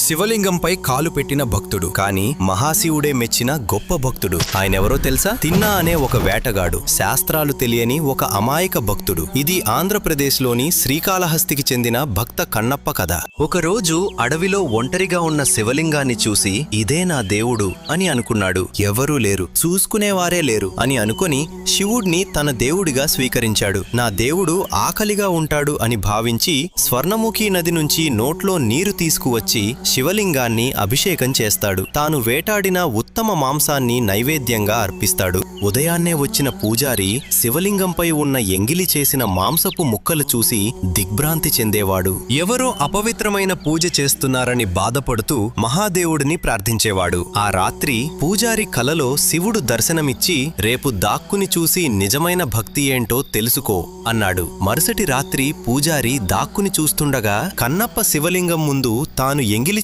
శివలింగంపై కాలు పెట్టిన భక్తుడు, కాని మహాశివుడే మెచ్చిన గొప్ప భక్తుడు. ఆయనెవరో తెలుసా? తిన్నా అనే ఒక వేటగాడు, శాస్త్రాలు తెలియని ఒక అమాయక భక్తుడు. ఇది ఆంధ్రప్రదేశ్లోని శ్రీకాళహస్తికి చెందిన భక్త కన్నప్ప కథ. ఒకరోజు అడవిలో ఒంటరిగా ఉన్న శివలింగాన్ని చూసి ఇదే నా దేవుడు అని అనుకున్నాడు. ఎవరూ లేరు, చూసుకునేవారే లేరు అని అనుకొని శివుడిని తన దేవుడిగా స్వీకరించాడు. నా దేవుడు ఆకలిగా ఉంటాడు అని భావించి స్వర్ణముఖి నది నుంచి నోట్లో నీరు తీసుకువచ్చి శివలింగాన్ని అభిషేకం చేస్తాడు. తాను వేటాడిన ఉత్తమ మాంసాన్ని నైవేద్యంగా అర్పిస్తాడు. ఉదయాన్నే వచ్చిన పూజారి శివలింగంపై ఉన్న ఎంగిలి చేసిన మాంసపు ముక్కలు చూసి దిగ్భ్రాంతి చెందేవాడు. ఎవరో అపవిత్రమైన పూజ చేస్తున్నారని బాధపడుతూ మహాదేవుడిని ప్రార్థించేవాడు. ఆ రాత్రి పూజారి కలలో శివుడు దర్శనమిచ్చి, రేపు దాక్కుని చూసి నిజమైన భక్తి ఏంటో తెలుసుకో అన్నాడు. మరుసటి రాత్రి పూజారి దాక్కుని చూస్తుండగా కన్నప్ప శివలింగం ముందు తాను ఎంగిలి